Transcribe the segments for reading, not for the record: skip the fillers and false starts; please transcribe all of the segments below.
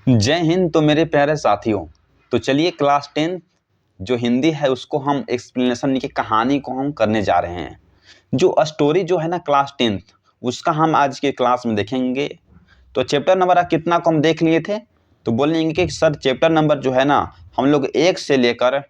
जय हिंद। तो मेरे प्यारे साथियों, तो चलिए क्लास 10 जो हिंदी है उसको हम एक्सप्लेनेशन की कहानी को हम करने जा रहे हैं। जो स्टोरी जो है ना क्लास 10 उसका हम आज के क्लास में देखेंगे। तो चैप्टर नंबर कितना को हम देख लिए थे, तो बोलेंगे कि सर चैप्टर नंबर जो है ना हम लोग 1 से लेकर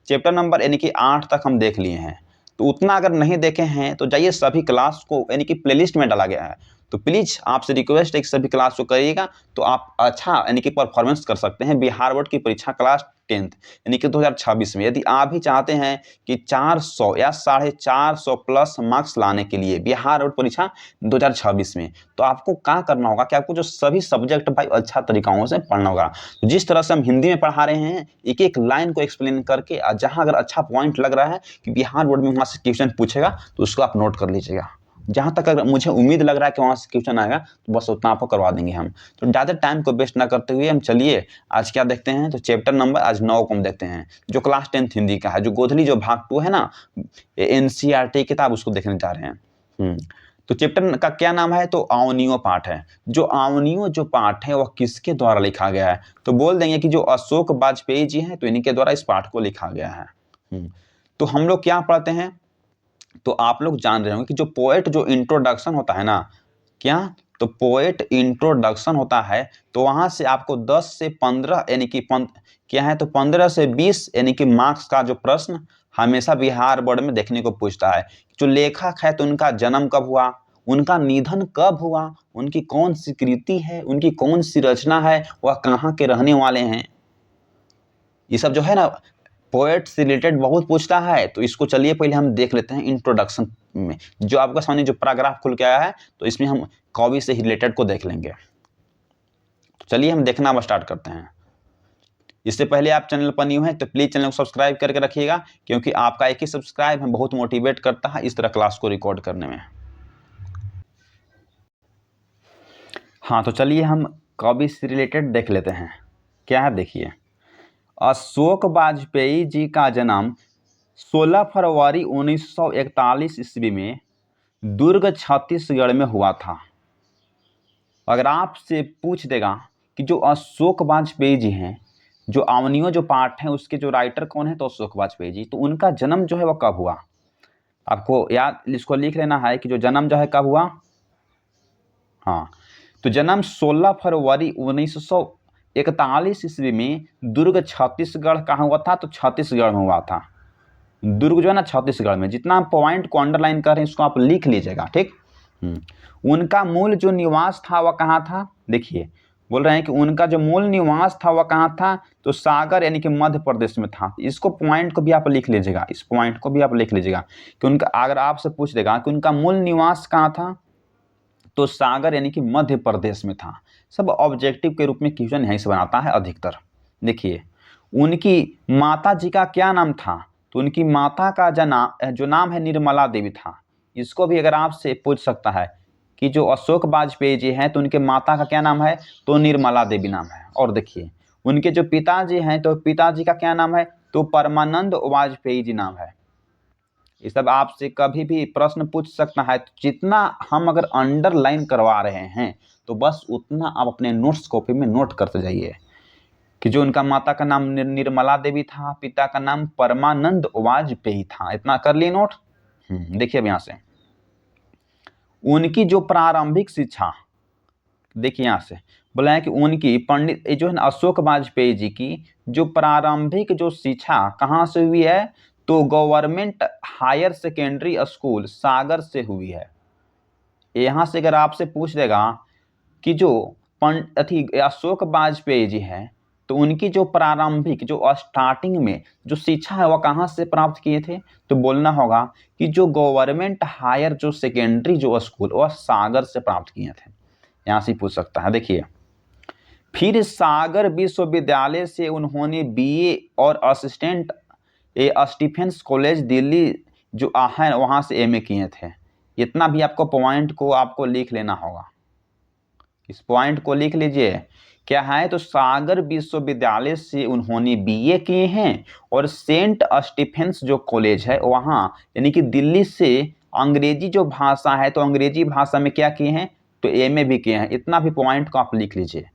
चैप्टर नंबर यानी कि 8 तक हम देख लिए हैं। तो उतना अगर नहीं देखे हैं तो जाइए सभी क्लास को यानी कि प्लेलिस्ट में डाला गया है, तो प्लीज़ आपसे रिक्वेस्ट है कि सभी क्लास को करिएगा तो आप अच्छा यानी कि परफॉर्मेंस कर सकते हैं बिहार बोर्ड की परीक्षा क्लास 10 यानी कि 2026 में। यदि आप भी चाहते हैं कि 400 या 450 प्लस मार्क्स लाने के लिए बिहार बोर्ड परीक्षा 2026 में, तो आपको क्या करना होगा कि आपको जो सभी सब्जेक्ट भाई अच्छा तरीकाओं से पढ़ना होगा। जिस तरह से हम हिंदी में पढ़ा रहे हैं एक एक लाइन को एक्सप्लेन करके, जहां अगर अच्छा पॉइंट लग रहा है कि बिहार बोर्ड में वहां से क्वेश्चन पूछेगा तो उसको आप नोट कर लीजिएगा। जहां तक अगर मुझे उम्मीद लग रहा है कि वहां से क्वेश्चन आएगा तो बस उतना आपको करवा देंगे हम। तो ज़्यादा टाइम को वेस्ट ना करते हुए हम चलिए आज क्या देखते हैं। तो चैप्टर नंबर आज 9 को हम देखते हैं जो क्लास 10 हिंदी का है, जो गोधली जो भाग 2 है ना NCERT किताब, उसको देखने जा रहे हैं। तो चैप्टर का क्या नाम है, तो अवनियों पाठ है। जो अवनियों जो पाठ है वह किसके द्वारा लिखा गया है, तो बोल देंगे कि जो अशोक वाजपेयी जी हैं, तो इन्हीं के द्वारा इस पाठ को लिखा गया है। तो हम लोग क्या पढ़ते हैं, तो आप लोग जान रहे होंगे कि जो पोएट जो इंट्रोडक्शन होता है ना, क्या तो पोएट इंट्रोडक्शन होता है, तो वहां से आपको 10 से 15 यानी कि क्या है तो 15 से 20 यानी कि मार्क्स का जो प्रश्न हमेशा बिहार बोर्ड में देखने को पूछता है। जो लेखक है तो उनका जन्म कब हुआ, उनका निधन कब हुआ, उनकी कौन सी कृति है, उनकी कौन सी रचना है, वह कहाँ के रहने वाले हैं, ये सब जो है ना पोएट से रिलेटेड बहुत पूछता है। तो इसको चलिए पहले हम देख लेते हैं इंट्रोडक्शन में। जो आपका सामने जो पैराग्राफ खुल के आया है तो इसमें हम कवि से रिलेटेड को देख लेंगे। तो चलिए हम देखना अब स्टार्ट करते हैं। इससे पहले आप चैनल पर न्यू हैं तो प्लीज चैनल को सब्सक्राइब करके रखिएगा, क्योंकि आपका एक ही सब्सक्राइब हमें बहुत मोटिवेट करता है इस तरह क्लास को रिकॉर्ड करने में। हाँ, तो चलिए हम कवि से रिलेटेड देख लेते हैं। क्या है देखिए, अशोक वाजपेयी जी का जन्म 16 फरवरी 1941 ईस्वी में दुर्ग छत्तीसगढ़ में हुआ था। अगर आपसे पूछ देगा कि जो अशोक वाजपेयी जी हैं, जो अवनियों जो पाठ है उसके जो राइटर कौन है, तो अशोक वाजपेयी जी, तो उनका जन्म जो है वह कब हुआ, आपको याद इसको लिख लेना है कि जो जन्म जो है कब हुआ। हाँ, तो जन्म 16 फरवरी 1941 ईस्वी में दुर्ग छत्तीसगढ़ कहाँ हुआ था, तो छत्तीसगढ़ में हुआ था। दुर्ग जो है ना छत्तीसगढ़ में। जितना हम पॉइंट को अंडरलाइन कर रहे हैं इसको आप लिख लीजिएगा, ठीक। उनका मूल जो निवास था वह कहाँ था, देखिए बोल रहे हैं कि उनका जो मूल निवास था वह कहाँ था, तो सागर यानी कि मध्य प्रदेश में था। इसको पॉइंट को भी आप लिख लीजिएगा, इस पॉइंट को भी आप लिख लीजिएगा कि उनका अगर आपसे पूछ देगा कि उनका मूल निवास कहाँ था, तो सागर यानी कि मध्य प्रदेश में था। सब ऑब्जेक्टिव के रूप में क्वेश्चन यहीं से बनाता है अधिकतर। देखिए उनकी माता जी का क्या नाम था, तो उनकी माता का जो नाम है निर्मला देवी था। इसको भी अगर आपसे पूछ सकता है कि जो अशोक वाजपेयी जी हैं तो उनके माता का क्या नाम है, तो निर्मला देवी नाम है। और देखिए उनके जो पिताजी हैं तो पिताजी का क्या नाम है, तो परमानंद वाजपेयी जी नाम है। ये सब आपसे कभी भी प्रश्न पूछ सकता है। तो जितना हम अगर अंडरलाइन करवा रहे हैं तो बस उतना आप अपने नोट्स कॉपी में नोट करते जाइए कि जो उनका माता का नाम निर्मला देवी था, पिता का नाम परमानंद वाजपेयी था। इतना कर लिए नोट। देखिए अब यहाँ से उनकी जो प्रारंभिक शिक्षा, देखिए यहाँ से बोला है कि उनकी पंडित जो है ना अशोक वाजपेयी जी की जो प्रारंभिक जो शिक्षा कहाँ से हुई है, तो गवर्नमेंट हायर सेकेंडरी स्कूल सागर से हुई है। यहाँ से अगर आपसे पूछ देगा कि जो अशोक वाजपेयी जी हैं तो उनकी जो प्रारंभिक जो स्टार्टिंग में जो शिक्षा है वह कहाँ से प्राप्त किए थे, तो बोलना होगा कि जो गवर्नमेंट हायर जो सेकेंडरी जो स्कूल वह सागर से प्राप्त किए थे। यहाँ से पूछ सकता है। देखिए फिर सागर विश्वविद्यालय से उन्होंने BA और असिस्टेंट स्टीफेंस कॉलेज दिल्ली जो है वहाँ से MA किए थे। इतना भी आपको पॉइंट को आपको लिख लेना होगा, इस पॉइंट को लिख लीजिए। क्या है, तो सागर विश्वविद्यालय से उन्होंने BA किए हैं और सेंट स्टीफेंस जो कॉलेज है वहाँ यानी कि दिल्ली से अंग्रेजी जो भाषा है तो अंग्रेजी भाषा में क्या किए हैं, तो MA भी किए हैं। इतना भी पॉइंट को आप लिख लीजिए।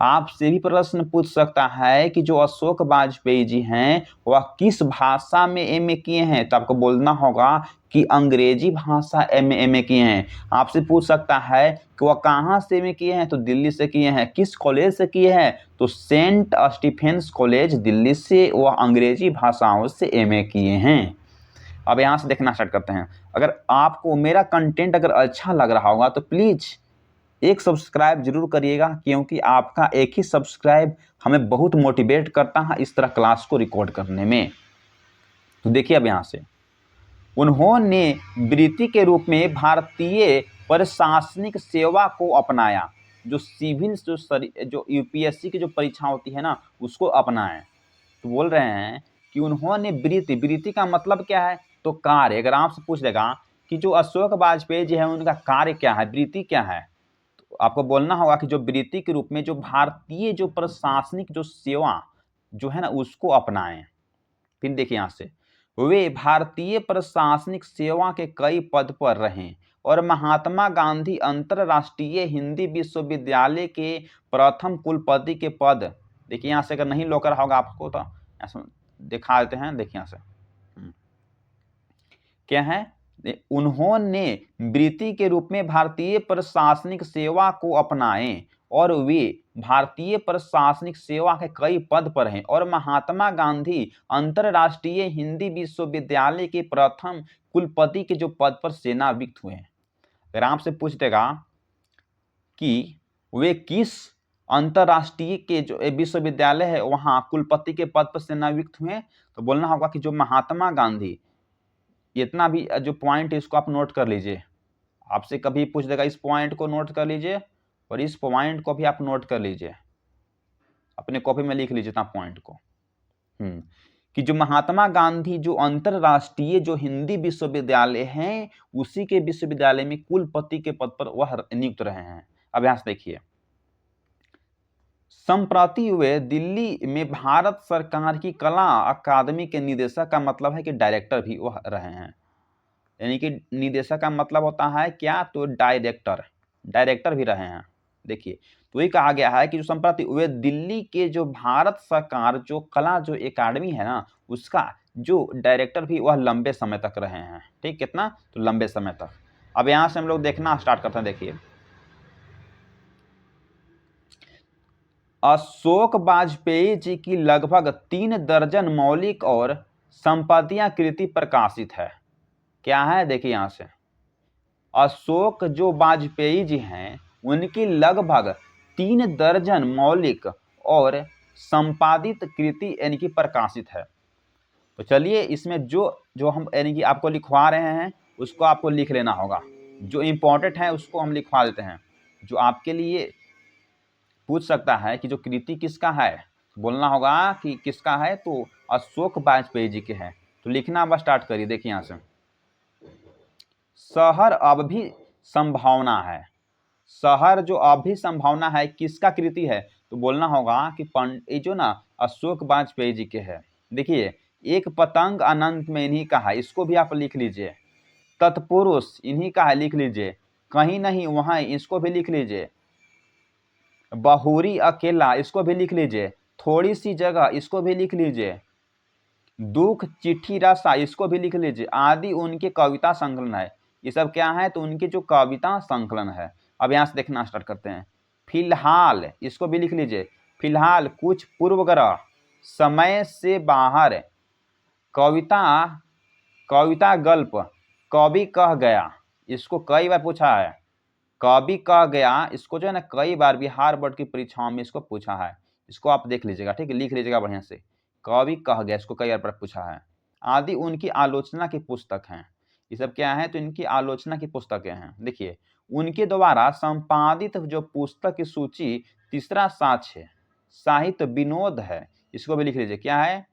आपसे भी प्रश्न पूछ सकता है कि जो अशोक वाजपेयी जी हैं वह किस भाषा में एमए किए हैं, तो आपको बोलना होगा कि अंग्रेजी भाषा एमए किए हैं। आपसे पूछ सकता है कि वह कहाँ से एमए किए हैं, तो दिल्ली से किए हैं। किस कॉलेज से किए हैं, तो सेंट स्टीफेंस कॉलेज दिल्ली से वह अंग्रेजी भाषाओं से एमए किए हैं। अब यहाँ से देखना स्टार्ट करते हैं। अगर आपको मेरा कंटेंट अगर अच्छा लग रहा होगा तो प्लीज़ एक सब्सक्राइब जरूर करिएगा, क्योंकि आपका एक ही सब्सक्राइब हमें बहुत मोटिवेट करता है इस तरह क्लास को रिकॉर्ड करने में। तो देखिए अब यहाँ से, उन्होंने वृत्ति के रूप में भारतीय प्रशासनिक सेवा को अपनाया। जो सिविल जो यूपीएससी की जो परीक्षा होती है ना, उसको अपनाएं। तो बोल रहे हैं कि उन्होंने वृत्ति का मतलब क्या है, तो कार्य। अगर आपसे पूछ लेगा कि जो अशोक वाजपेयी जी है उनका कार्य क्या है, वृत्ति क्या है, तो आपको बोलना होगा कि जो वृत्ति के रूप में जो भारतीय जो प्रशासनिक जो सेवा जो है ना उसको अपनाएं। फिर देखिए यहाँ से, वे भारतीय प्रशासनिक सेवा के कई पद पर रहे और महात्मा गांधी अंतरराष्ट्रीय हिंदी विश्वविद्यालय के प्रथम कुलपति के पद। देखिए यहाँ से अगर नहीं लोकर होगा आपको तो ऐसा दिखा देते हैं। देखिए यहाँ से क्या है, उन्होंने वृत्ति के रूप में भारतीय प्रशासनिक सेवा को अपनाए और वे भारतीय प्रशासनिक सेवा के कई पद पर हैं और महात्मा गांधी अंतरराष्ट्रीय हिंदी विश्वविद्यालय के प्रथम कुलपति के जो पद पर सेवानिवृत्त हुए हैं। अगर आपसे पूछ देगा कि वे किस अंतरराष्ट्रीय के जो विश्वविद्यालय है वहां कुलपति के पद पर सेवानिवृत्त हुए, तो बोलना होगा कि जो महात्मा गांधी। इतना भी जो पॉइंट है इसको आप नोट कर लीजिए। आपसे कभी पूछ देगा, इस पॉइंट को नोट कर लीजिए और इस पॉइंट को भी आप नोट कर लीजिए, अपने कॉपी में लिख लीजिए पॉइंट को। कि जो महात्मा गांधी जो अंतरराष्ट्रीय जो हिंदी विश्वविद्यालय हैं उसी के विश्वविद्यालय में कुलपति के पद पर वह नियुक्त रहे हैं। अब यहां से देखिए, संप्रति वे दिल्ली में भारत सरकार की कला अकादमी के निदेशक का मतलब है कि डायरेक्टर भी वह रहे हैं। यानी कि निदेशक का मतलब होता है क्या, तो डायरेक्टर भी रहे हैं। देखिए, तो ये कहा गया है कि जो संप्रति वे दिल्ली के जो भारत सरकार जो कला जो एकेडमी है ना उसका जो डायरेक्टर भी वह लंबे समय तक रहे हैं। ठीक, कितना, तो लंबे समय तक। अब यहां से हम लोग देखना स्टार्ट करते हैं। देखिए, अशोक वाजपेयी जी की लगभग 3 दर्जन मौलिक और संपादकीय कृति प्रकाशित है। क्या है, देखिए यहां से, अशोक जो वाजपेयी जी हैं उनकी लगभग 3 दर्जन मौलिक और संपादित कृति यानी कि प्रकाशित है। तो चलिए इसमें जो जो हम यानी कि आपको लिखवा रहे हैं उसको आपको लिख लेना होगा। जो इम्पोर्टेंट है उसको हम लिखवा देते हैं। जो आपके लिए पूछ सकता है कि जो कृति किसका है, बोलना होगा कि किसका है, तो अशोक वाजपेयी जी के हैं। तो लिखना बस स्टार्ट करिए। देखिए यहाँ से, शहर अब भी संभावना है। शहर जो अब भी संभावना है किसका कृति है, तो बोलना होगा कि पंडित जो ना अशोक वाजपेयी जी के है। देखिए, एक पतंग अनंत में इन्हीं का है, इसको भी आप लिख लीजिए। तत्पुरुष इन्हीं का है, लिख लीजिए। कहीं नहीं वहां, इसको भी लिख लीजिए। बहुरी अकेला, इसको भी लिख लीजिए। थोड़ी सी जगह, इसको भी लिख लीजिए। दुख चिट्ठी रसा, इसको भी लिख लीजिए। आदि उनके कविता संकलन है। ये सब क्या है, तो उनके जो कविता संकलन है। अब यहाँ से देखना स्टार्ट करते हैं। फिलहाल, इसको भी लिख लीजिए। फिलहाल कुछ पूर्वग्रह, समय से बाहर, कविता कविता गल्प, कवि कह गया, इसको कई बार पूछा है। कवि कह गया, इसको जो है ना कई बार बिहार बोर्ड की परीक्षाओं में इसको पूछा है। इसको आप देख लीजिएगा, ठीक है, लिख लीजिएगा बढ़िया से। कवि कह गया, इसको कई बार पूछा है। आदि उनकी आलोचना की पुस्तक हैं। ये सब क्या है, तो इनकी आलोचना की पुस्तकें हैं। देखिए, उनके द्वारा संपादित जो पुस्तक की सूची तीसरा साक्ष्य साहित्य विनोद है, इसको भी लिख लीजिए। क्या है,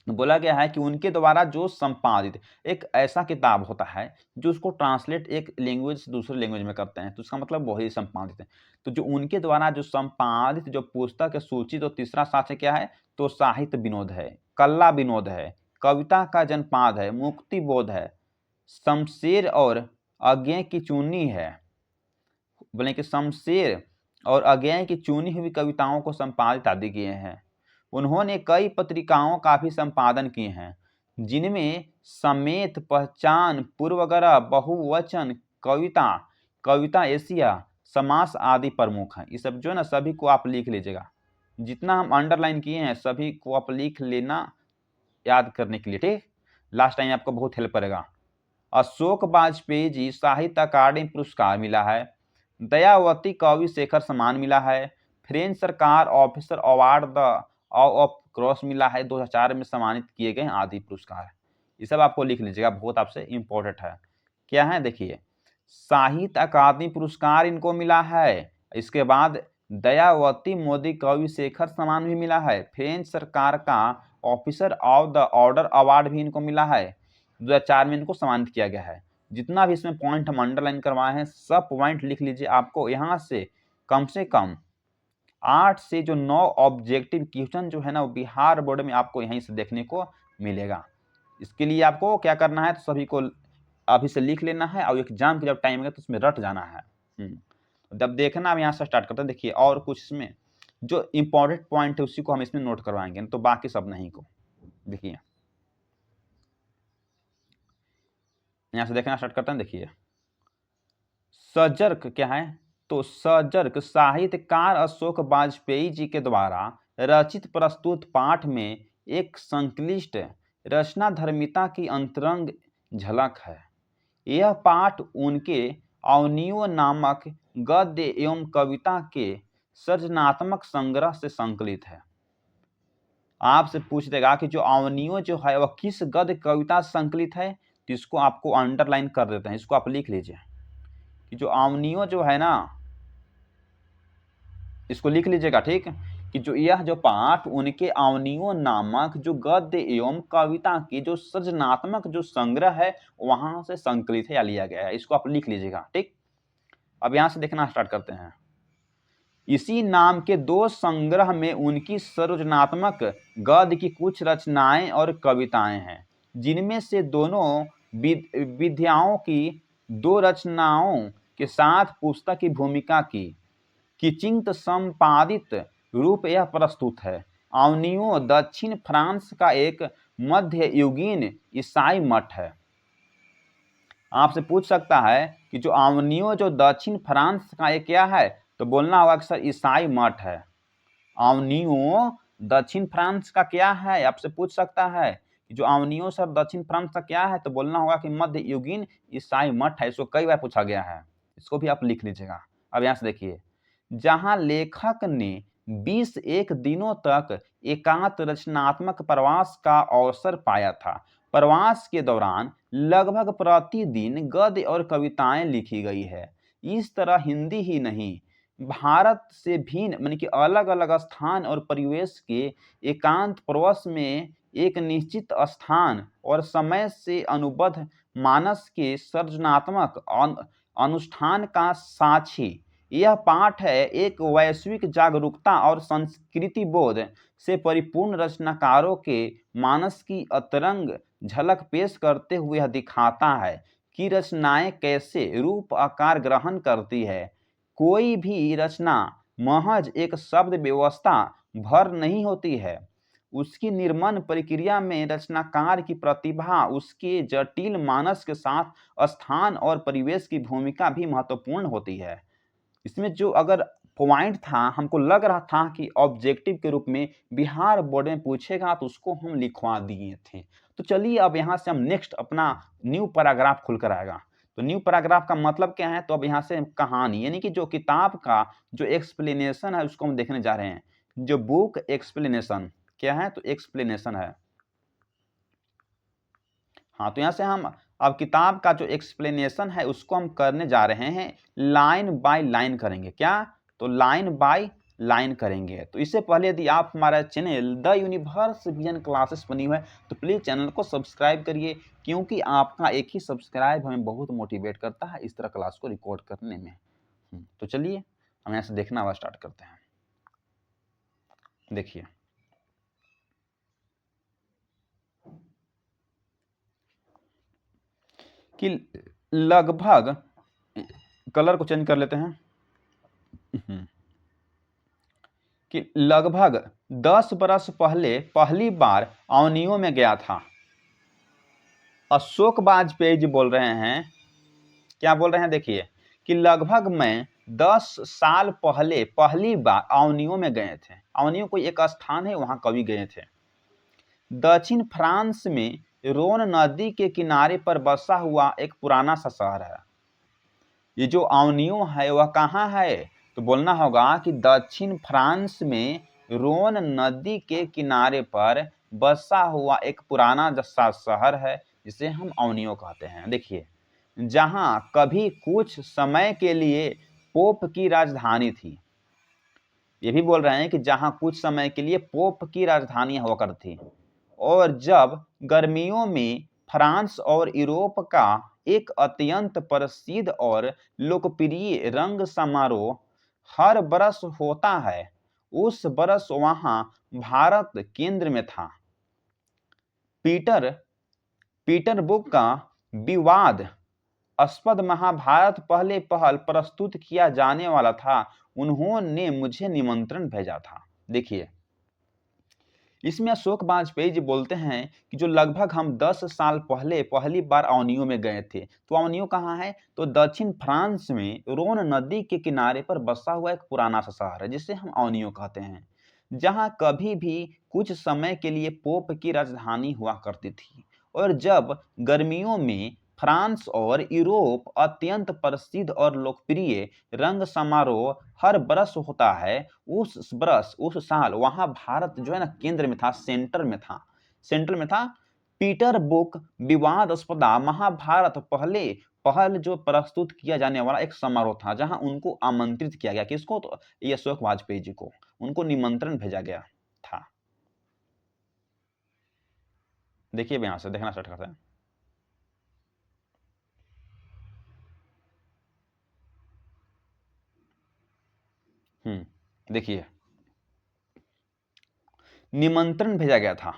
बोला गया है कि उनके द्वारा जो संपादित एक ऐसा किताब होता है जो उसको ट्रांसलेट एक लैंग्वेज से दूसरे लैंग्वेज में करते हैं, तो उसका मतलब वही संपादित है। तो जो उनके द्वारा जो संपादित जो पुस्तक है सूची, तो तीसरा साक्ष्य क्या है, तो साहित्य विनोद है, कला विनोद है, कविता का जनपाद है, मुक्ति बोध है, शमशेर और अज्ञे की चुन्नी है। बोले कि शमशेर और अज्ञेय की चुनी हुई कविताओं को संपादित आदि किए हैं। उन्होंने कई पत्रिकाओं का भी संपादन किए हैं, जिनमें समेत, पहचान, पूर्वग्रह, बहुवचन, कविता, कविता एशिया, समास आदि प्रमुख हैं। ये सब जो है ना सभी को आप लिख लीजिएगा, जितना हम अंडरलाइन किए हैं सभी को आप लिख लेना याद करने के लिए, ठीक। लास्ट टाइम आपको बहुत हेल्प करेगा। अशोक वाजपेयी जी साहित्य अकादमी पुरस्कार मिला है, दयावती कवि शेखर सम्मान मिला है, फ्रेंच सरकार officer award the of cross मिला है, 2004 में सम्मानित किए गए आदि पुरस्कार। ये सब आपको लिख लीजिएगा, बहुत आपसे इंपॉर्टेंट है। क्या है देखिए, साहित्य अकादमी पुरस्कार इनको मिला है, इसके बाद दयावती मोदी कवि शेखर सम्मान भी मिला है, फ्रेंच सरकार का officer of the order award भी इनको मिला है, 2004 में इनको सम्मानित किया गया है। जितना भी इसमें पॉइंट हम अंडरलाइन करवाए हैं सब पॉइंट लिख लीजिए। आपको यहाँ से कम 8 से जो 9 ऑब्जेक्टिव क्वेश्चन जो है ना वो बिहार बोर्ड में आपको यहीं से देखने को मिलेगा। इसके लिए आपको क्या करना है, तो सभी को अभी से लिख लेना है और एग्जाम की जब टाइम आएगा तो उसमें रट जाना है। जब देखना अब यहाँ से स्टार्ट करते हैं। देखिए और कुछ इसमें जो इंपॉर्टेंट पॉइंट है उसी को हम इसमें नोट करवाएंगे, तो बाकी सब नहीं को। देखिए यहाँ से देखना स्टार्ट करते हैं। देखिए सजर्क क्या है, तो सजर्क साहित्यकार अशोक वाजपेयी जी के द्वारा रचित प्रस्तुत पाठ में एक संक्लिष्ट रचना धर्मिता की अंतरंग झलक है। यह पाठ उनके अवनियों नामक गद्य एवं कविता के सृजनात्मक संग्रह से संकलित है। आपसे पूछ देगा कि जो अवनियों जो है वह किस गद्य कविता से संकलित है, तो इसको आपको अंडरलाइन कर देते हैं, इसको आप लिख लीजिए कि जो अवनियों जो है ना, इसको लिख लीजिएगा, ठीक, कि जो यह जो पाठ उनके अवनियों नामक जो गद्य एवं कविता की जो सृजनात्मक जो संग्रह है वहां से संकलित है या लिया गया है, इसको आप लिख लीजिएगा, ठीक। अब यहां से देखना स्टार्ट करते हैं। इसी नाम के 2 संग्रह में उनकी सृजनात्मक गद्य की कुछ रचनाएं और कविताएं हैं, जिनमें से दोनों विद्याओं की 2 रचनाओं के साथ पुस्तक की भूमिका की किंचित संपादित रूप यह प्रस्तुत है। अवनियों दक्षिण फ्रांस का एक मध्ययुगीन ईसाई मठ है। आपसे पूछ सकता है कि जो अवनियों जो दक्षिण फ्रांस का एक क्या है, तो बोलना होगा कि सर ईसाई मठ है। अवनियों दक्षिण फ्रांस का क्या है, आपसे पूछ सकता है कि जो अवनियों सर दक्षिण फ्रांस का क्या है, तो बोलना होगा कि मध्ययुगीन ईसाई मठ है। इसको कई बार पूछा गया है, इसको भी आप लिख लीजिएगा। अब यहां से देखिए, जहां लेखक ने 21 दिनों तक एकांत रचनात्मक प्रवास का अवसर पाया था। प्रवास के दौरान लगभग प्रतिदिन गद्य और कविताएं लिखी गई है। इस तरह हिंदी ही नहीं, भारत से भिन्न माने कि अलग अलग स्थान और परिवेश के एकांत प्रवास में एक निश्चित स्थान और समय से अनुबद्ध मानस के सृजनात्मक अनुष्ठान का साक्षी यह पाठ है। एक वैश्विक जागरूकता और संस्कृति बोध से परिपूर्ण रचनाकारों के मानस की अतरंग झलक पेश करते हुए यह दिखाता है कि रचनाएं कैसे रूप आकार ग्रहण करती है। कोई भी रचना महज एक शब्द व्यवस्था भर नहीं होती है, उसकी निर्माण प्रक्रिया में रचनाकार की प्रतिभा, उसके जटिल मानस के साथ स्थान और परिवेश की भूमिका भी महत्वपूर्ण होती है। इसमें जो अगर पॉइंट था हमको लग रहा था कि ऑब्जेक्टिव के रूप में बिहार बोर्ड में पूछेगा, तो उसको हम लिखवा दिए थे। तो चलिए अब यहाँ से हम नेक्स्ट अपना न्यू पैराग्राफ खुलकर आएगा। तो न्यू पैराग्राफ का मतलब क्या है, तो अब यहाँ से कहानी यानी कि जो किताब का जो एक्सप्लेनेशन है उसको हम देखने जा रहे हैं। जो बुक एक्सप्लेनेशन क्या है, तो एक्सप्लेनेशन है। हाँ, तो यहाँ से हम अब किताब का जो एक्सप्लेनेशन है उसको हम करने जा रहे हैं, लाइन बाय लाइन करेंगे। क्या, तो लाइन बाय लाइन करेंगे। तो इससे पहले यदि आप हमारा channel the universe vision classes बनी हुआ है तो प्लीज़ चैनल को सब्सक्राइब करिए, क्योंकि आपका एक ही सब्सक्राइब हमें बहुत मोटिवेट करता है इस तरह क्लास को रिकॉर्ड करने में। तो चलिए हम यहाँ से देखना हुआ स्टार्ट करते हैं। देखिए कि लगभग, कलर को चेंज कर लेते हैं। कि लगभग 10 बरस पहले पहली बार अवनियों में गया था। अशोक वाजपेयी जी बोल रहे हैं, क्या बोल रहे हैं देखिए, कि लगभग मैं 10 साल पहले पहली बार अवनियों में गए थे। अवनियों कोई एक स्थान है, वहां कवि गए थे। दक्षिण फ्रांस में रोन नदी के किनारे पर बसा हुआ एक पुराना सा शहर है। ये जो अवनियों है वह कहाँ है, तो बोलना होगा कि दक्षिण फ्रांस में रोन नदी के किनारे पर बसा हुआ एक पुराना सा शहर है, जिसे हम अवनियों कहते हैं। देखिए, जहां कभी कुछ समय के लिए पोप की राजधानी थी। ये भी बोल रहे हैं कि जहां कुछ समय के लिए पोप की राजधानी हुआ करती थी, और जब गर्मियों में फ्रांस और यूरोप का एक अत्यंत प्रसिद्ध और लोकप्रिय रंग समारोह हर बरस होता है, उस बरस वहां भारत केंद्र में था। पीटरबुर्ग का विवादास्पद महाभारत पहले पहल प्रस्तुत किया जाने वाला था। उन्होंने मुझे निमंत्रण भेजा था। देखिए, इसमें अशोक वाजपेयी जी बोलते हैं कि जो लगभग हम 10 साल पहले पहली बार अवनियों में गए थे। तो अवनियों कहाँ है, तो दक्षिण फ्रांस में रोन नदी के किनारे पर बसा हुआ एक पुराना सा शहर है, जिसे हम अवनियों कहते हैं, जहां कभी भी कुछ समय के लिए पोप की राजधानी हुआ करती थी, और जब गर्मियों में फ्रांस और यूरोप अत्यंत प्रसिद्ध और लोकप्रिय रंग समारोह हर बरस होता है, उस बरस उस साल वहां भारत जो है ना केंद्र में था, सेंटर में था। पीटरबुर्ग विवादास्पद महाभारत पहल जो प्रस्तुत किया जाने वाला एक समारोह था, जहां उनको आमंत्रित किया गया। किसको, तो ये अशोक वाजपेयी जी को, उनको निमंत्रण भेजा गया था। देखिए यहां से देखना स्टार्ट करते हैं। देखिए, निमंत्रण भेजा गया था।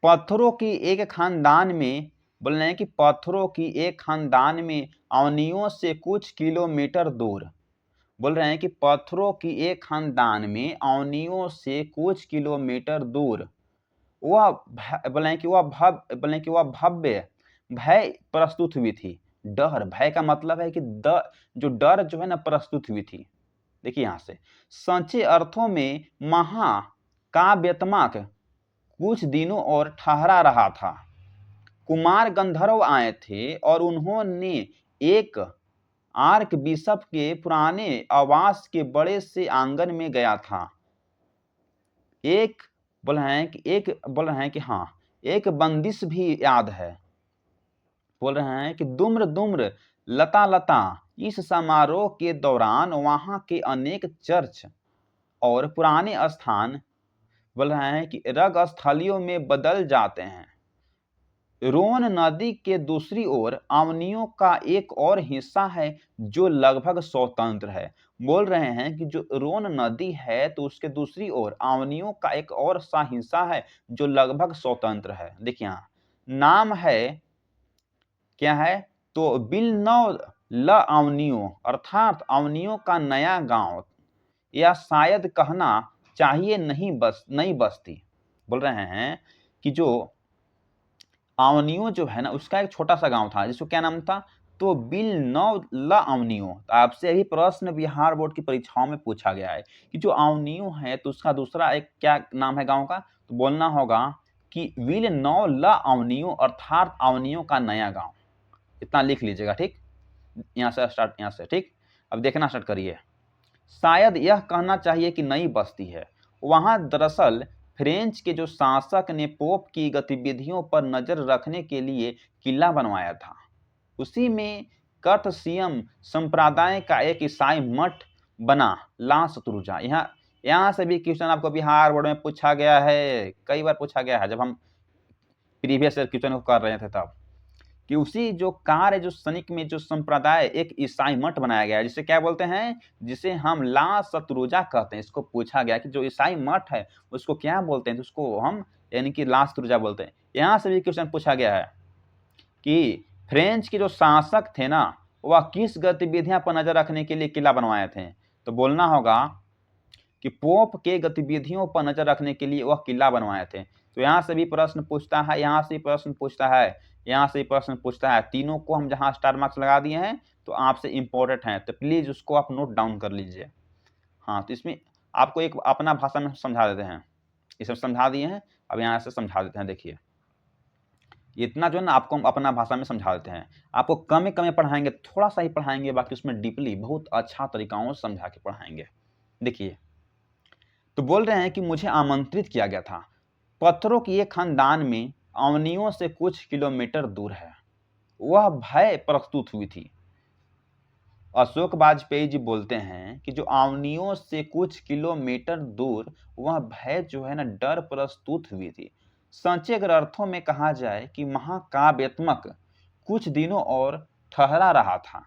पत्थरों की एक खानदान में, बोल रहे हैं कि पत्थरों की एक खानदान में अवनियों से कुछ किलोमीटर दूर, बोल रहे हैं कि पत्थरों की एक खानदान में अवनियों से कुछ किलोमीटर दूर वह बोले हैं कि वह भव्य भय प्रस्तुत हुई थी। डर, भय का मतलब है कि जो डर जो है ना प्रस्तुत हुई थी। देखिए यहां से, सच्चे अर्थों में महाकाव्यात्मक कुछ दिनों और ठहरा रहा था। कुमार गंधर्व आए थे और उन्होंने एक आर्क बिशप के पुराने आवास के बड़े से आंगन में गया था। बोल रहे हैं कि हाँ, एक बंदिश भी याद है। बोल रहे हैं कि दुम्र दुम्र लता लता, इस समारोह के दौरान वहां के अनेक चर्च और पुराने स्थान, बोल रहे हैं कि रग स्थलियों में बदल जाते हैं। रोन नदी के दूसरी ओर अवनियों का एक और हिस्सा है जो लगभग स्वतंत्र है। बोल रहे हैं कि जो रोन नदी है, तो उसके दूसरी ओर अवनियों का एक और सा हिस्सा है जो लगभग स्वतंत्र है। देखिए यहाँ नाम है, क्या है, तो बिलनौ ल अवनियों, अर्थात अवनियों का नया गांव, या शायद कहना चाहिए नई बस्ती। बोल रहे हैं कि जो अवनियों जो है ना, उसका एक छोटा सा गांव था, जिसको क्या नाम था, तो बिलनौ अवनियों। आपसे यही प्रश्न बिहार बोर्ड की परीक्षाओं में पूछा गया है कि जो अवनियों है, तो उसका दूसरा एक क्या नाम है गांव का, तो बोलना होगा कि बिलनौ अवनियों, अर्थात अवनियों का नया गांव। इतना लिख लीजिएगा, ठीक। यहाँ से स्टार्ट, यहाँ से ठीक। अब देखना स्टार्ट करिए। शायद यह कहना चाहिए कि नई बस्ती है। वहां दरअसल फ्रेंच के जो शासक ने पोप की गतिविधियों पर नजर रखने के लिए किला बनवाया था। उसी में कथसियम संप्रदाय का एक ईसाई मठ बना, ला शत्रुजा। यहाँ से भी क्वेश्चन आपको बिहार बोर्ड में पूछा गया है, कई बार पूछा गया है, जब हम प्रीवियस क्वेश्चन को कर रहे थे तब, कि उसी जो कार्य जो सनिक में जो संप्रदाय एक ईसाई मठ बनाया गया है, जिसे क्या बोलते हैं, जिसे हम ला शत्रुजा कहते हैं। इसको पूछा गया कि जो ईसाई मठ है उसको क्या बोलते हैं, तो उसको हम यानी कि ला शत्रुजा बोलते हैं। यहाँ से भी क्वेश्चन पूछा गया है कि फ्रेंच के जो शासक थे ना, वह किस गतिविधियां पर नजर रखने के लिए किला बनवाए थे, तो बोलना होगा कि पोप के गतिविधियों पर नजर रखने के लिए वह किला बनवाए थे। तो यहाँ से भी प्रश्न पूछता है, यहाँ से भी प्रश्न पूछता है, यहाँ से भी प्रश्न पूछता है। तीनों को हम जहाँ स्टार मार्क्स लगा दिए हैं तो आपसे इंपॉर्टेंट है, तो प्लीज उसको आप नोट डाउन कर लीजिए। हाँ, तो इसमें आपको एक अपना भाषा में समझा देते हैं, ये सब समझा दिए हैं, अब यहाँ से समझा देते हैं। देखिए इतना जो है ना आपको हम अपना भाषा में समझा देते हैं, आपको कम ही पढ़ाएंगे, थोड़ा सा ही पढ़ाएंगे, बाकी उसमें डीपली बहुत अच्छा तरीकाओं से समझा के पढ़ाएंगे। देखिए तो बोल रहे हैं कि मुझे आमंत्रित किया गया था, पत्थरों की एक खानदान में अवनियों से कुछ किलोमीटर दूर है, वह भय प्रस्तुत हुई थी। अशोक वाजपेयी जी बोलते हैं कि जो अवनियों से कुछ किलोमीटर दूर वह भय जो है ना डर प्रस्तुत हुई थी। संचय अगर अर्थों में कहा जाए कि महाकाव्यात्मक कुछ दिनों और ठहरा रहा था।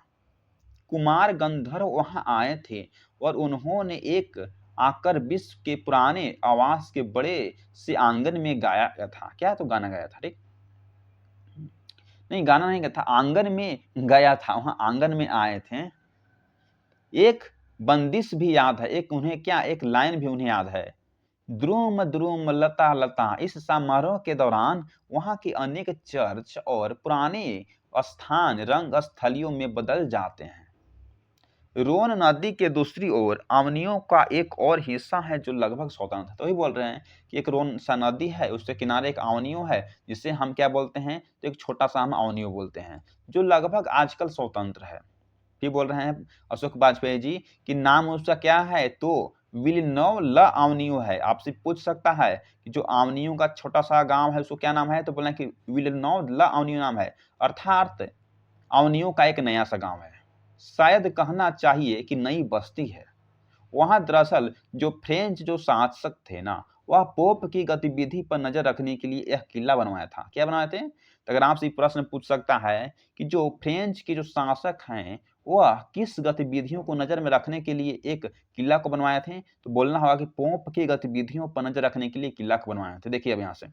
कुमार गंधर्व वहां आए थे और उन्होंने एक आकर विश्व के पुराने आवास के बड़े से आंगन में गाया गया था। क्या तो गाना गाया था, ठीक नहीं, गाना नहीं गाया था, आंगन में गाया था, वहां आंगन में आए थे। एक बंदिश भी याद है, एक उन्हें क्या, एक लाइन भी उन्हें याद है, द्रुम द्रुम लता लता। इस समारोह के दौरान वहां के अनेक चर्च और पुराने स्थान रंग स्थलियों में बदल जाते हैं। रोन नदी के दूसरी ओर अवनियों का एक और हिस्सा है जो लगभग स्वतंत्र है। तो ही बोल रहे हैं कि एक रोन सा नदी है, उसके किनारे एक अवनियों है, जिसे हम क्या बोलते हैं, तो एक छोटा सा हम अवनियों बोलते हैं, जो लगभग आजकल स्वतंत्र है। फिर बोल रहे हैं अशोक वाजपेयी जी कि नाम उसका क्या है, तो विलिनोव ल अवनियो है। आपसे पूछ सकता है कि जो अवनियों का छोटा सा गांव है उसको क्या नाम है, तो बोले कि विलिनोव ल अवनियो नाम है, अर्थात अवनियों का एक नया सा गांव है। शायद कहना चाहिए कि नई बस्ती है। वहां दरअसल जो फ्रेंच जो शासक थे ना, वह पोप की गतिविधि पर नजर रखने के लिए यह किला बनवाया था। क्या बनाए थे, तो अगर आपसे प्रश्न पूछ सकता है कि जो फ्रेंच के जो शासक हैं वह किस गतिविधियों को नजर में रखने के लिए एक किला को बनवाए थे, तो बोलना होगा कि पोप की गतिविधियों पर नजर रखने के लिए किला को बनवाए थे। देखिए अब यहाँ से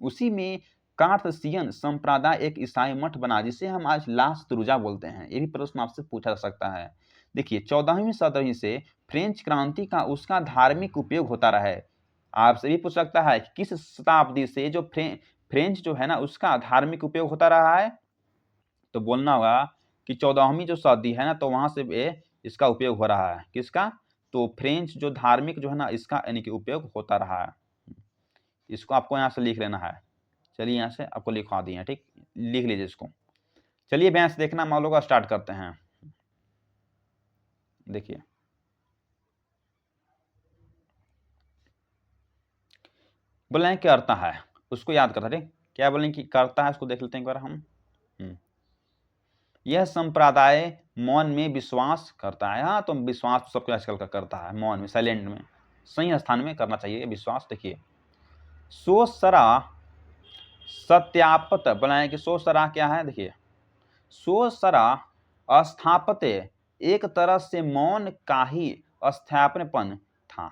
उसी में कार्थसियन संप्रदाय एक ईसाई मठ बना, जिसे हम आज लास तुरुजा बोलते हैं। ये भी प्रश्न आपसे पूछा जा सकता है। देखिए 14वीं सदी से फ्रेंच क्रांति का उसका धार्मिक उपयोग होता रहा है। आपसे भी पूछ सकता है कि किस शताब्दी से जो फ्रेंच जो है ना उसका धार्मिक उपयोग होता रहा है, तो बोलना होगा कि 14वीं जो सदी है ना, तो वहां से इसका उपयोग हो रहा है। किसका, तो फ्रेंच जो धार्मिक जो है ना इसका यानी कि उपयोग होता रहा है। इसको आपको यहाँ से लिख लेना है। चलिए यहाँ से आपको लिखवा दिए हैं, ठीक, लिख लीजिए इसको। चलिए भैंस देखना मॉडल का स्टार्ट करते हैं। देखिए बोले हैं कि करता है, उसको याद करता है, क्या बोले कि करता है, उसको देख लेते हैं एक बार हम। यह संप्रदाय मौन में विश्वास करता है। हाँ, तो विश्वास सबको आजकल का करता है, मौन में, साइलेंट में, सही स्थान में करना चाहिए विश्वास। देखिए सोसरा सत्यापत बनाए कि सोसरा क्या है, देखिए सोसरा स्थापत्य एक तरह से मौन का ही स्थापनपन था।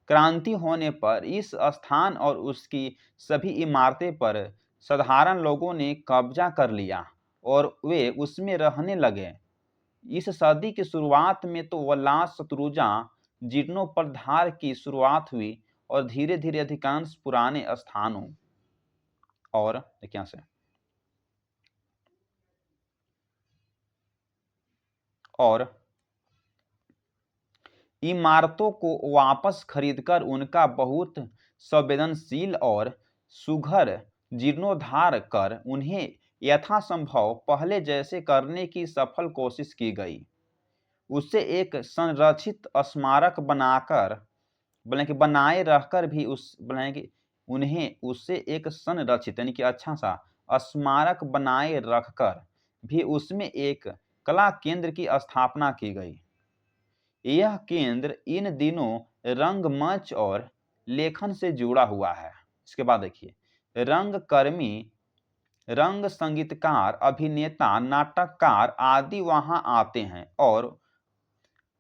क्रांति होने पर इस स्थान और उसकी सभी इमारतें पर साधारण लोगों ने कब्जा कर लिया और वे उसमें रहने लगे। इस सदी की शुरुआत में तो वल्लास शत्रुजा जीर्णोपधार की शुरुआत हुई और धीरे धीरे अधिकांश पुराने स्थानों और देखिए से और इमारतों को वापस खरीदकर उनका बहुत संवेदनशील और सुघर जीर्णोद्धार कर उन्हें यथासंभव पहले जैसे करने की सफल कोशिश की गई। उससे एक संरक्षित स्मारक बनाकर बोले कि बनाए रहकर भी उस बोले कि उन्हें उससे एक संरक्षित यानी कि अच्छा सा स्मारक बनाए रखकर भी उसमें एक कला केंद्र की स्थापना की गई। यह केंद्र इन दिनों रंगमंच और लेखन से जुड़ा हुआ है। इसके बाद देखिए रंगकर्मी, रंग संगीतकार, अभिनेता, नाटककार आदि वहां आते हैं और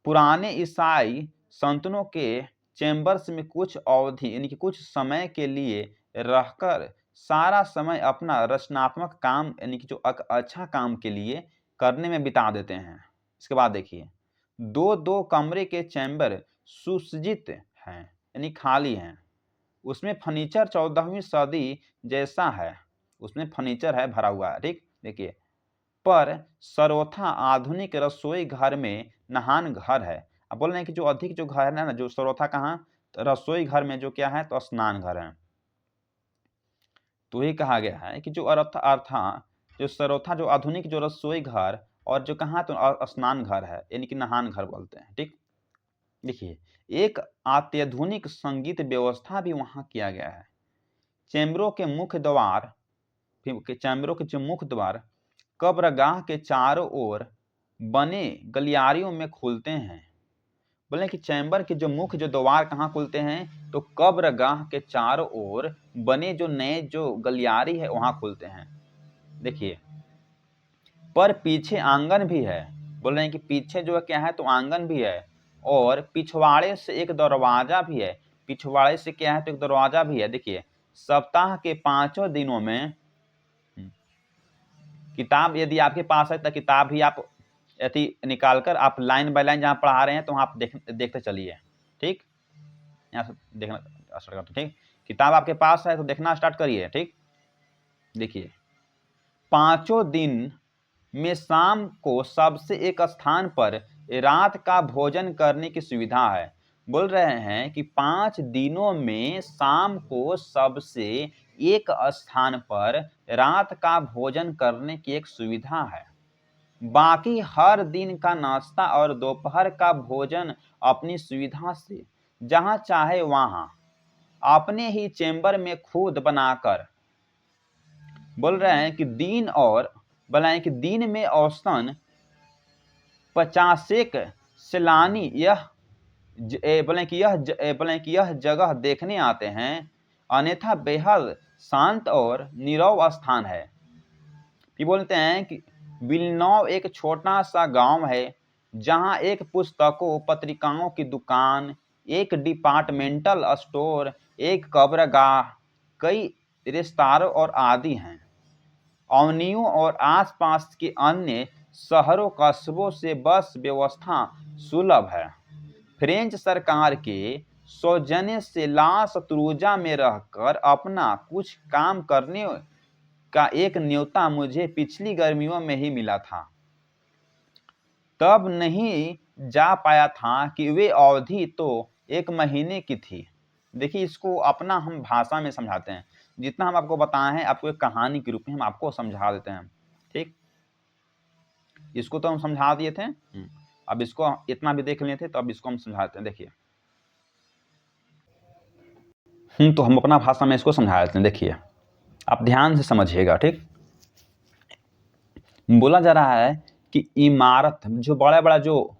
पुराने ईसाई संतनों के चैम्बर्स में कुछ अवधि यानी कि कुछ समय के लिए रहकर सारा समय अपना रचनात्मक काम यानी कि जो अच्छा काम के लिए करने में बिता देते हैं। इसके बाद देखिए दो दो कमरे के चैम्बर सुसज्जित हैं यानी खाली हैं। उसमें फर्नीचर 14वीं सदी जैसा है, उसमें फर्नीचर है भरा हुआ है। ठीक, देखिए, पर सरोथा आधुनिक रसोई घर में नहान घर है। अब बोल रहे हैं कि जो अधिक जो घर है ना, जो सरोथा कहाँ, तो रसोई घर में जो क्या है, तो स्नान घर है। तो ये कहा गया है कि जो जो सरोथा जो आधुनिक जो रसोई घर और जो कहाँ, तो स्नान घर है यानी कि नहान घर बोलते हैं। ठीक, देखिए, एक अत्याधुनिक संगीत व्यवस्था भी वहां किया गया है। चैम्बरों के मुख्य द्वार, चैम्बरों के जो मुख्य द्वार कब्रगाह के चारों ओर बने गलियारियों में खुलते हैं। बोले कि चैम्बर के जो मुख्य जो द्वार कहाँ खुलते हैं, तो कब्रगाह के चारों ओर बने जो नए जो गलियारी है वहां खुलते हैं। देखिए, पर पीछे आंगन भी है। बोल रहे हैं कि पीछे जो है क्या है, तो आंगन भी है और पिछवाड़े से एक दरवाजा भी है। पिछवाड़े से क्या है, तो एक दरवाजा भी है। देखिए, सप्ताह के 5 दिनों में किताब यदि आपके पास है तो किताब भी आप यदि निकालकर आप लाइन बाय लाइन जहाँ पढ़ा रहे हैं तो आप देखते चलिए। ठीक, यहाँ से देखना स्टार्ट करते। ठीक, किताब आपके पास है तो देखना स्टार्ट करिए। ठीक, देखिए, 5 दिन में शाम को सबसे एक स्थान पर रात का भोजन करने की सुविधा है। बोल रहे हैं कि 5 दिनों में शाम को सबसे एक स्थान पर रात का भोजन करने की एक सुविधा है। बाकी हर दिन का नाश्ता और दोपहर का भोजन अपनी सुविधा से जहां चाहे वहां अपने ही चेंबर में खुद बनाकर। बोल रहे हैं कि दिन में औसतन 50 सैलानी बोले कि यह जगह देखने आते हैं। अन्यथा बेहद शांत और नीरव स्थान है। ये बोलते हैं कि विलनौव एक छोटा सा गांव है जहां एक पुस्तकों पत्रिकाओं की दुकान, एक डिपार्टमेंटल स्टोर, एक कब्रगाह, कई रेस्तरां और आदि हैं। अवनियों और आसपास के अन्य शहरों कस्बों से बस व्यवस्था सुलभ है। फ्रेंच सरकार के सौजन्य से लास तुरूजा में रहकर अपना कुछ काम करने का एक न्योता मुझे पिछली गर्मियों में ही मिला था। तब नहीं जा पाया था कि वे अवधि तो 1 महीने की थी। देखिए, इसको अपना हम भाषा में समझाते हैं। जितना हम आपको बताए हैं, आपको एक कहानी के रूप में हम आपको समझा देते हैं। ठीक, इसको तो हम समझा दिए थे, अब इसको इतना भी देख लिए थे, तो अब इसको हम समझाते हैं। देखिए, तो हम अपना भाषा में इसको समझा देते हैं। देखिए, आप ध्यान से समझिएगा। ठीक, बोला जा रहा है कि इमारत जो बड़ा जो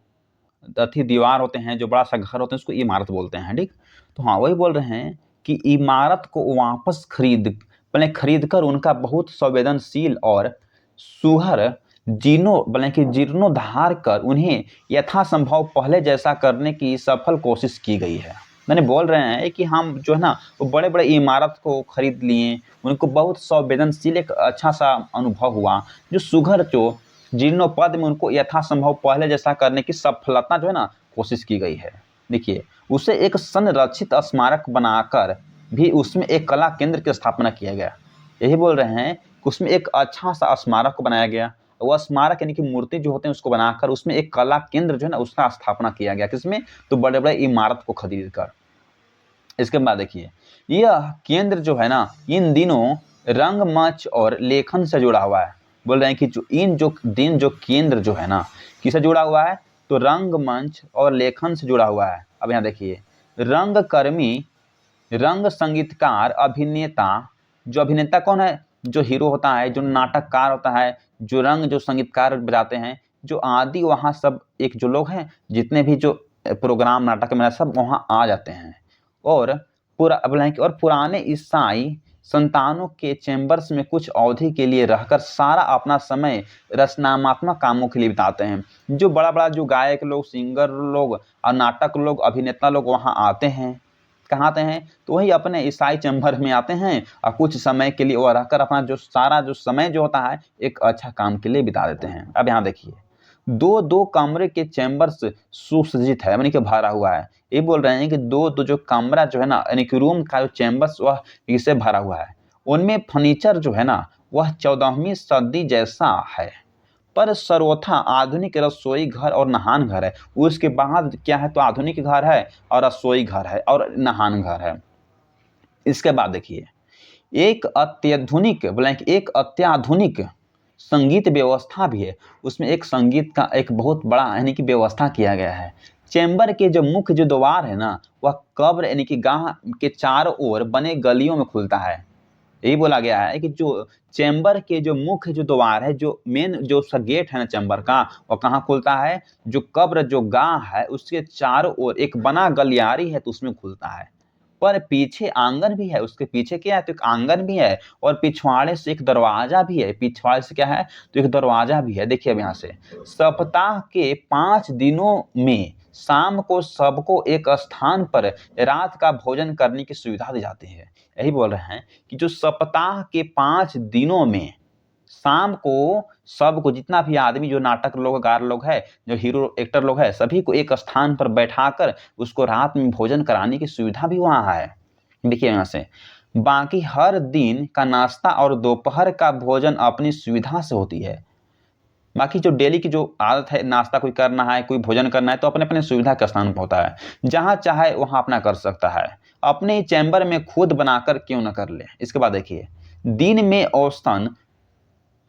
दीवार होते हैं, जो बड़ा सा घर होते हैं, उसको इमारत बोलते हैं। ठीक, तो हाँ, वही बोल रहे हैं कि इमारत को वापस खरीद कर उनका बहुत संवेदनशील और सुहर जीर्णोद्धार कर उन्हें यथासंभव पहले जैसा करने की सफल कोशिश की गई है। मैंने बोल रहे हैं कि हम जो है ना, वो बड़े बड़े इमारत को खरीद लिए, उनको बहुत संवेदनशील एक अच्छा सा अनुभव हुआ, जो सुघर जो जीर्णोपद में उनको यथासंभव पहले जैसा करने की सफलता जो है ना, कोशिश की गई है। देखिए, उसे एक संरक्षित स्मारक बनाकर भी उसमें एक कला केंद्र की स्थापना किया गया। यही बोल रहे हैं कि उसमें एक अच्छा सा स्मारक बनाया गया। वह स्मारक यानी कि मूर्ति जो होते हैं उसको बनाकर उसमें एक कला केंद्र जो है ना, उसका स्थापना किया गया। किसमें, तो बड़े बड़े इमारत को खरीद कर। इसके बाद देखिए, यह केंद्र जो है ना, इन दिनों रंगमंच और लेखन से जुड़ा हुआ है। बोल रहे हैं कि जो केंद्र जो है ना, किससे जुड़ा हुआ है, तो रंगमंच और लेखन से जुड़ा हुआ है। अब यहाँ देखिए, रंगकर्मी, रंग संगीतकार, अभिनेता। जो अभिनेता कौन है, जो हीरो होता है, जो नाटककार होता है, जो रंग जो संगीतकार बजाते हैं, जो आदि वहाँ सब एक जो लोग हैं, जितने भी जो प्रोग्राम नाटक में सब वहाँ आ जाते हैं। और पुराने ईसाई संतानों के चैम्बर्स में कुछ अवधि के लिए रहकर सारा अपना समय रचनात्मक कामों के लिए बिताते हैं। जो बड़ा जो गायक लोग, सिंगर लोग और नाटक लोग, अभिनेता लोग वहाँ आते हैं। कहाँ आते हैं, तो वही अपने ईसाई चैम्बर में आते हैं और कुछ समय के लिए वो रहकर अपना जो सारा जो समय जो होता है एक अच्छा काम के लिए बिता देते हैं। अब यहाँ देखिए, दो दो कमरे के चैम्बर से सुसज्जित है, यानी कि भरा हुआ है। ये बोल रहे हैं कि दो दो जो कमरा जो है ना, यानी कि रूम का जो चैम्बर्स वह इससे भरा हुआ है। उनमें फर्नीचर जो है ना वह 14वीं सदी जैसा है, पर सर्वथा आधुनिक रसोई घर और नहान घर है। उसके बाद क्या है, तो आधुनिक घर है और रसोई घर है और नहान घर है। इसके बाद देखिए, एक अत्याधुनिक संगीत व्यवस्था भी है। उसमें एक संगीत का एक बहुत बड़ा यानी कि व्यवस्था किया गया है। चैम्बर के जो मुख्य जो द्वार है ना, वह कब्र यानी कि गाह के चारों ओर बने गलियों में खुलता है। यही बोला गया है कि जो चैम्बर के जो मुख्य जो द्वार है, जो मेन जो उसका गेट है ना चैम्बर का, वो कहाँ खुलता है, जो कब्र जो गाह है उसके चारों ओर एक बना गलियारी है तो उसमें खुलता है। पर पीछे आंगन भी है, उसके पीछे क्या है, तो एक आंगन भी है और पिछवाड़े से एक दरवाजा भी है। पिछवाड़े से क्या है, तो एक दरवाजा भी है। देखिए अब यहाँ से, सप्ताह के 5 दिनों में शाम को सबको एक स्थान पर रात का भोजन करने की सुविधा दी जाती है। यही बोल रहे हैं कि जो सप्ताह के 5 दिनों में शाम को सबको, जितना भी आदमी जो नाटक लोग कार लोग है, जो हीरो एक्टर लोग है, सभी को एक स्थान पर बैठाकर उसको रात में भोजन कराने की सुविधा भी वहाँ है। देखिए यहाँ से, बाकी हर दिन का नाश्ता और दोपहर का भोजन अपनी सुविधा से होती है। बाकी जो डेली की जो आदत है, नाश्ता कोई करना है, कोई भोजन करना है, तो अपने अपने सुविधा के स्थान पर होता है। जहाँ चाहे वहाँ अपना कर सकता है, अपने ही चैम्बर में खुद बनाकर क्यों न कर ले। इसके बाद देखिए, दिन में औसतन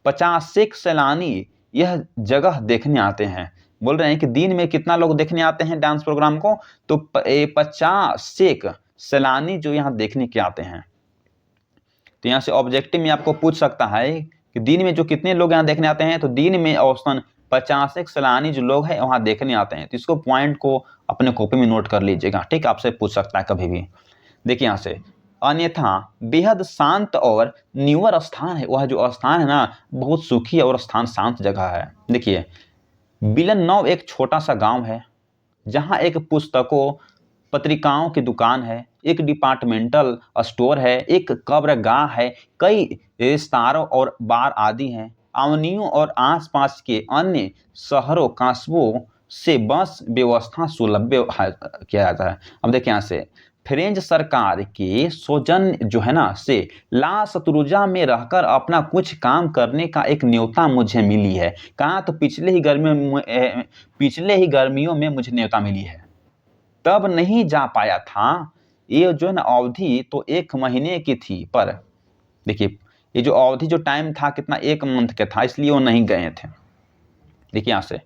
50 सैलानी यह जगह देखने आते हैं। बोल रहे हैं कि दिन में कितना लोग देखने आते हैं डांस प्रोग्राम को, तो 50 सैलानी जो यहाँ देखने के आते हैं। तो यहाँ से ऑब्जेक्टिव में आपको पूछ सकता है कि दिन में जो कितने लोग यहाँ देखने आते हैं, तो दिन में औसतन 50 सैलानी जो लोग हैं वहाँ देखने आते हैं। तो इसको पॉइंट को अपने कॉपी में नोट कर लीजिएगा, ठीक, आपसे पूछ सकता है कभी भी। देखिए यहाँ से, अन्यथा बेहद शांत और निवर स्थान है। वह जो स्थान है ना, बहुत सुखी और स्थान शांत जगह है। देखिए, बिलन एक छोटा सा गांव है जहां एक पुस्तकों पत्रिकाओं की दुकान है, एक डिपार्टमेंटल स्टोर है, एक कब्रगाह है, कई रेस्तारों और बार आदि हैं। अवनियों और आसपास के अन्य शहरों कस्बों से बस व्यवस्था सुलभ किया जाता है। अब देखिए यहाँ से, फ्रेंच सरकार के सौजन्य जो है ना से ला शत्रुजा में रहकर अपना कुछ काम करने का एक न्योता मुझे मिली है। कहाँ, तो पिछले ही गर्मियों में मुझे न्योता मिली है, तब नहीं जा पाया था। ये जो है ना अवधि तो 1 महीने की थी, पर देखिए ये जो अवधि जो टाइम था कितना, 1 मंथ का था, इसलिए वो नहीं गए थे। देखिए यहाँ से,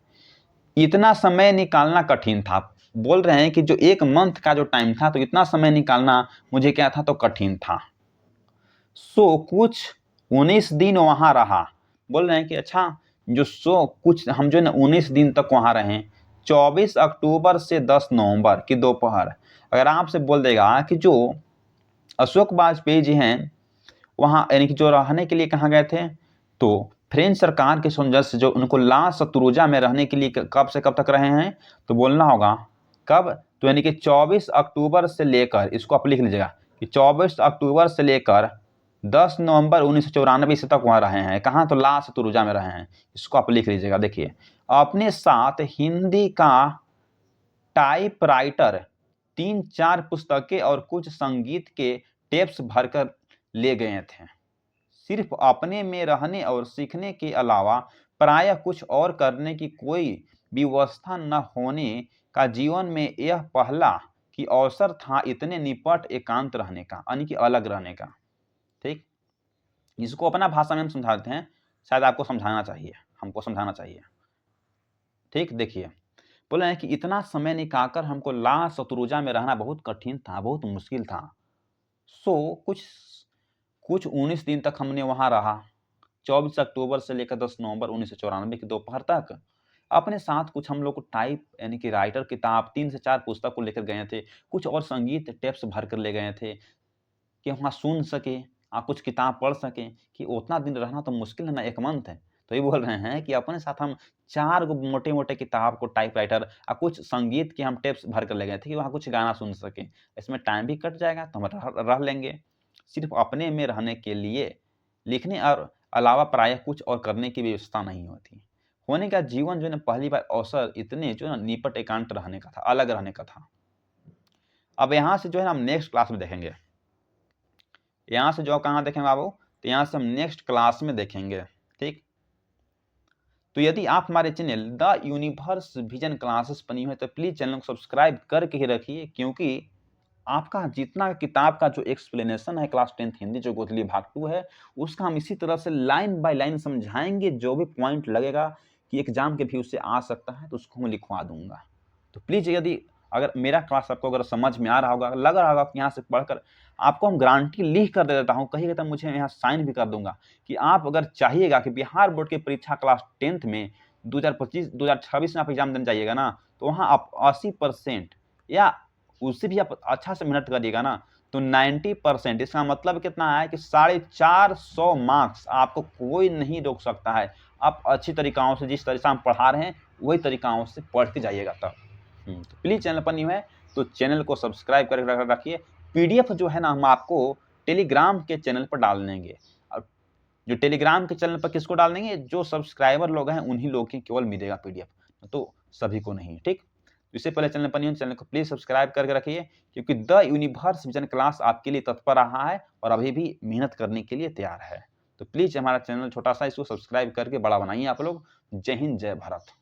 इतना समय निकालना कठिन था। बोल रहे हैं कि जो 1 मंथ का जो टाइम था, तो इतना समय निकालना मुझे क्या था, तो कठिन था। सो कुछ 19 दिन वहां रहा। बोल रहे हैं कि अच्छा, जो कुछ हम जो है ना 19 दिन तक वहां रहे, 24 अक्टूबर से 10 नवंबर की दोपहर। अगर आपसे बोल देगा कि जो अशोक वाजपेयी जी हैं वहाँ यानी कि जो रहने के लिए कहाँ गए थे, तो फ्रेंच सरकार के सामंजस्य जो उनको ला शत्रुजा में रहने के लिए कब से कब तक रहे हैं, तो बोलना होगा कब, तो यानी कि 24 अक्टूबर से लेकर, इसको आप लिख लीजिएगा कि 24 अक्टूबर से लेकर 10 नवंबर 1994 से तक वहाँ रहे हैं। कहाँ, तो ला शत्रुजा में रहे हैं। इसको आप लिख लीजिएगा। देखिए, अपने साथ हिंदी का टाइपराइटर, 3-4 पुस्तकें और कुछ संगीत के टेप्स भरकर ले गए थे। सिर्फ अपने में रहने और सीखने के अलावा प्रायः कुछ और करने की कोई व्यवस्था न होने का जीवन में यह पहला कि अवसर था इतने निपट एकांत रहने का, यानी कि अलग रहने का। ठीक, इसको अपना भाषा में हम समझाते हैं, शायद आपको समझाना चाहिए, हमको समझाना चाहिए। ठीक, देखिए, बोले हैं कि इतना समय निकालकर हमको ला शत्रुजा में रहना बहुत कठिन था, बहुत मुश्किल था। सो कुछ 19 दिन तक हमने वहां रहा, 24 अक्टूबर से लेकर 10 नवंबर 1994 की दोपहर तक। अपने साथ कुछ हम लोग को टाइप यानी कि राइटर किताब, 3 से 4 पुस्तक को लेकर गए थे, कुछ और संगीत टेप्स भर कर ले गए थे कि वहाँ सुन सके, कुछ किताब पढ़ सकें। कि उतना दिन रहना तो मुश्किल है ना, 1 मंथ है। तो ये बोल रहे हैं कि अपने साथ हम 4 गो मोटे-मोटे किताब को टाइपराइटर और कुछ संगीत के हम टेप्स भर कर ले गए थे कि वहाँ कुछ गाना सुन सकें। इसमें टाइम भी कट जाएगा तो हम रह लेंगे। सिर्फ अपने में रहने के लिए लिखने और अलावा प्रायः कुछ और करने की व्यवस्था नहीं होती। होने का जीवन जो है ना पहली बार अवसर इतने जो है ना निपट एकांत रहने का था, अलग रहने का था। अब यहाँ से जो है ना हम नेक्स्ट क्लास में देखेंगे। यहाँ से जो कहाँ देखेंगे बाबू, तो यहाँ से हम नेक्स्ट क्लास में देखेंगे, ठीक। तो यदि आप हमारे channel the universe vision classes बनी हुई तो प्लीज चैनल को सब्सक्राइब करके ही रखिए, क्योंकि आपका जितना किताब का जो एक्सप्लेनेशन है क्लास 10th हिंदी जो गोथली भाग 2 है, उसका हम इसी तरह से लाइन बाय लाइन समझाएंगे। जो भी पॉइंट लगेगा कि एग्जाम के व्यू से आ सकता है तो उसको मैं लिखवा दूंगा। तो प्लीज यदि अगर मेरा क्लास आपको अगर समझ में आ रहा होगा, लग रहा होगा कि यहाँ से पढ़कर आपको हम गारंटी लिख कर दे देता हूँ, कहिएगा तो मुझे यहाँ साइन भी कर दूंगा कि आप अगर चाहिएगा कि बिहार बोर्ड की परीक्षा क्लास 10th में 2025-2026 में आप एग्जाम देने जाइएगा ना, तो वहाँ आप 80% या उससे भी आप अच्छा से मेहनत करिएगा ना तो 90%, इसका मतलब कितना है कि 450 मार्क्स आपको कोई नहीं रोक सकता है। आप अच्छी तरीकाओं से, जिस तरह से हम पढ़ा रहे हैं वही तरीकाओं से पढ़ते जाइएगा तब। तो प्लीज चैनल पर न्यू है तो चैनल को सब्सक्राइब करके रखिए। पीडीएफ जो है ना हम आपको टेलीग्राम के चैनल पर डाल देंगे। और जो टेलीग्राम के चैनल पर किसको डाल देंगे, जो सब्सक्राइबर लोग हैं उन्हीं लोग की केवल मिलेगा पीडीएफ, तो सभी को नहीं, ठीक। इससे पहले चैनल पर नहीं, चैनल को प्लीज सब्सक्राइब करके रखिए, क्योंकि द यूनिवर्स विजन क्लास आपके लिए तत्पर रहा है और अभी भी मेहनत करने के लिए तैयार है। तो प्लीज हमारा चैनल छोटा सा, इसको सब्सक्राइब करके बड़ा बनाइए आप लोग। जय हिंद, जय भारत।